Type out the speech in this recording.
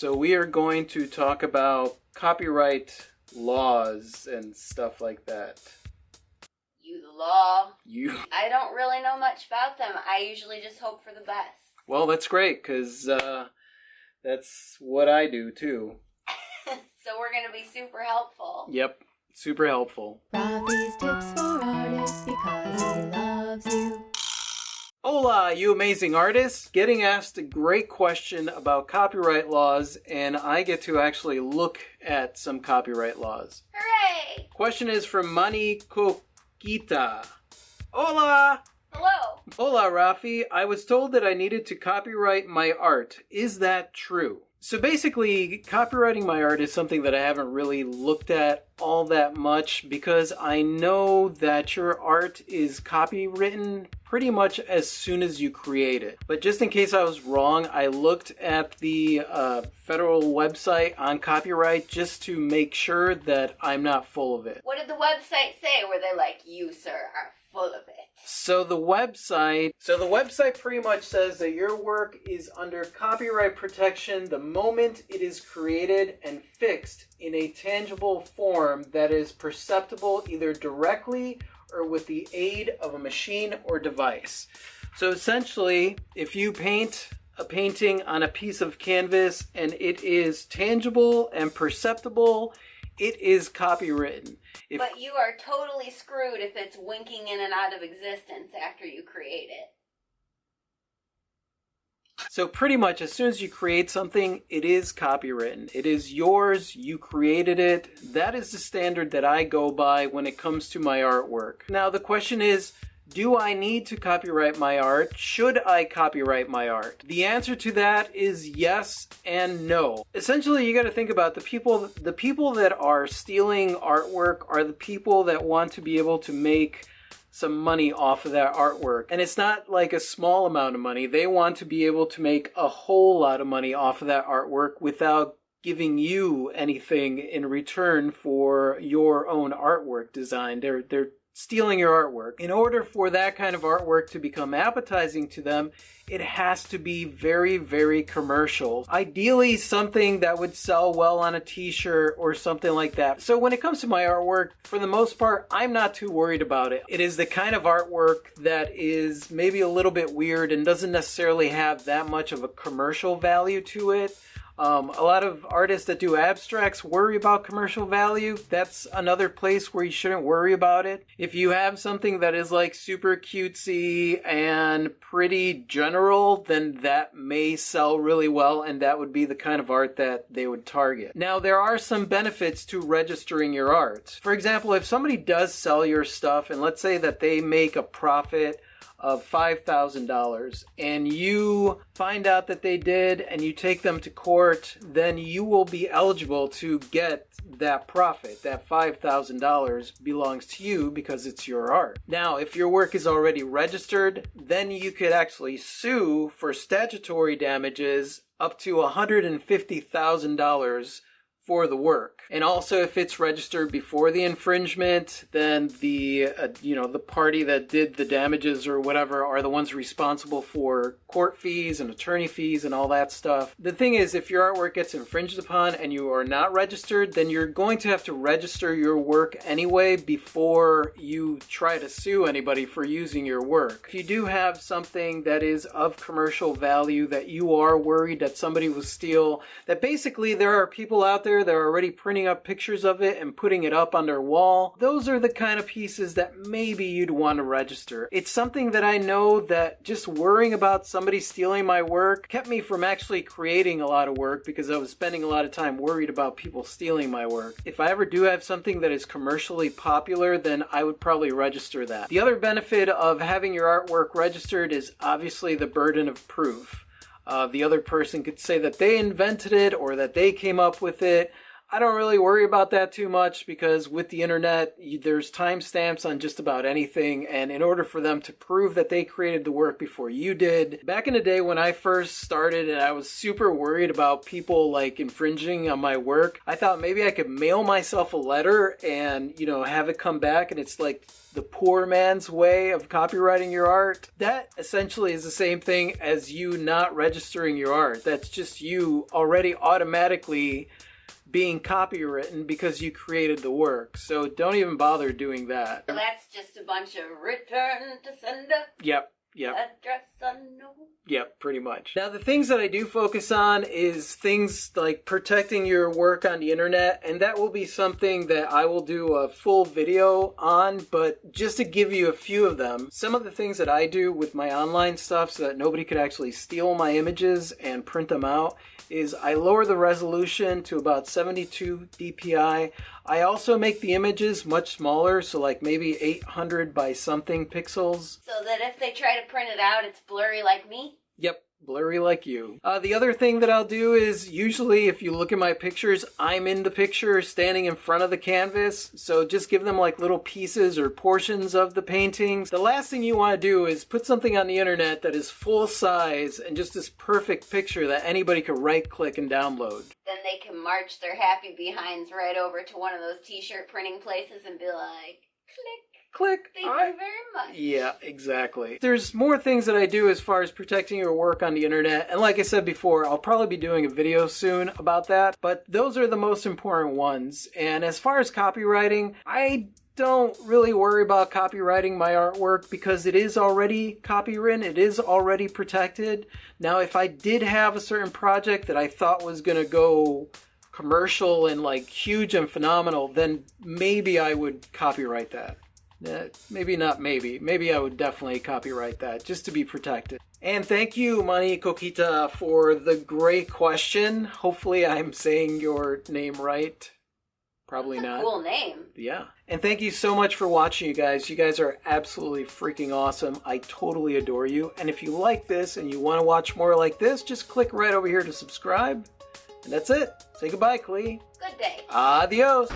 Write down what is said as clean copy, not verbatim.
So we are going to talk about copyright laws and stuff like that. I don't really know much about them. I usually just hope for the best. Well, that's great, because that's what I do, too. So we're going to be super helpful. Yep, super helpful. Rafi's tips for artists because he loves you. Hola, you amazing artists! Getting asked a great question about copyright laws, and I get to actually look at some copyright laws. Hooray! Question is from Mani Coquita. Hola! Hello! Hola, Rafi. I was told that I needed to copyright my art. Is that true? So basically, copywriting my art is something that I haven't really looked at all that much because I know that your art is copywritten pretty much as soon as you create it. But just in case I was wrong, I looked at the federal website on copyright just to make sure that I'm not full of it. What did the website say? Were they like, you, sir, are full of it? So the website pretty much says that your work is under copyright protection the moment it is created and fixed in a tangible form that is perceptible either directly or with the aid of a machine or device. So essentially, if you paint a painting on a piece of canvas and it is tangible and perceptible, it is copywritten. But you are totally screwed if it's winking in and out of existence after you create it. So pretty much as soon as you create something, it is copywritten. It is yours, you created it. That is the standard that I go by when it comes to my artwork. Now the question is, do I need to copyright my art? Should I copyright my art? The answer to that is yes and no. Essentially, you got to think about the people that are stealing artwork are the people that want to be able to make some money off of that artwork. And it's not like a small amount of money. They want to be able to make a whole lot of money off of that artwork without giving you anything in return for your own artwork design. They're stealing your artwork. In order for that kind of artwork to become appetizing to them, it has to be very, very commercial. Ideally, something that would sell well on a t-shirt or something like that. So when it comes to my artwork, for the most part, I'm not too worried about it. It is the kind of artwork that is maybe a little bit weird and doesn't necessarily have that much of a commercial value to it. A lot of artists that do abstracts worry about commercial value. That's another place where you shouldn't worry about it. If you have something that is like super cutesy and pretty general, then that may sell really well, and that would be the kind of art that they would target. Now, there are some benefits to registering your art. For example, if somebody does sell your stuff, and let's say that they make a profit of $5,000 and you find out that they did and you take them to court, then you will be eligible to get that profit. That $5,000 belongs to you because it's your art. Now, if your work is already registered, then you could actually sue for statutory damages up to $150,000 for the work. And also, if it's registered before the infringement, then the party that did the damages or whatever are the ones responsible for court fees and attorney fees and all that stuff. The thing is, if your artwork gets infringed upon and you are not registered, then you're going to have to register your work anyway before you try to sue anybody for using your work. If you do have something that is of commercial value that you are worried that somebody will steal, that basically there are people out there that are already printing up pictures of it and putting it up on their wall, those are the kind of pieces that maybe you'd want to register. It's something that I know that just worrying about somebody stealing my work kept me from actually creating a lot of work because I was spending a lot of time worried about people stealing my work. If I ever do have something that is commercially popular, then I would probably register that. The other benefit of having your artwork registered is obviously the burden of proof. The other person could say that they invented it or that they came up with it. I don't really worry about that too much because with the internet, there's timestamps on just about anything. And in order for them to prove that they created the work before you did, back in the day when I first started and I was super worried about people like infringing on my work, I thought maybe I could mail myself a letter and, have it come back, and it's like the poor man's way of copywriting your art. That essentially is the same thing as you not registering your art. That's just you already automatically being copywritten because you created the work. So don't even bother doing that. So that's just a bunch of return to sender. Yep. Address unknown. Yep, pretty much. Now, the things that I do focus on is things like protecting your work on the internet, and that will be something that I will do a full video on, but just to give you a few of them, some of the things that I do with my online stuff so that nobody could actually steal my images and print them out is I lower the resolution to about 72 dpi. I also make the images much smaller, so like maybe 800 by something pixels. So that if they try to print it out, it's blurry like me? Yep, blurry like you. The other thing that I'll do is usually if you look at my pictures, I'm in the picture standing in front of the canvas. So just give them like little pieces or portions of the paintings. The last thing you want to do is put something on the internet that is full size and just this perfect picture that anybody could right click and download. Then they can march their happy behinds right over to one of those t-shirt printing places and be like, Click. Thank you very much. Yeah, exactly. There's more things that I do as far as protecting your work on the internet. And like I said before, I'll probably be doing a video soon about that. But those are the most important ones. And as far as copywriting, I don't really worry about copywriting my artwork because it is already copywritten. It is already protected. Now, if I did have a certain project that I thought was going to go commercial and like huge and phenomenal, then maybe I would copyright that. Maybe not maybe. Maybe I would definitely copyright that just to be protected. And thank you, Mani Kokita, for the great question. Hopefully I'm saying your name right. Probably That's a not. cool name. Yeah. And thank you so much for watching, you guys. You guys are absolutely freaking awesome. I totally adore you. And if you like this and you want to watch more like this, just click right over here to subscribe. And that's it. Say goodbye, Klee. Good day. Adios.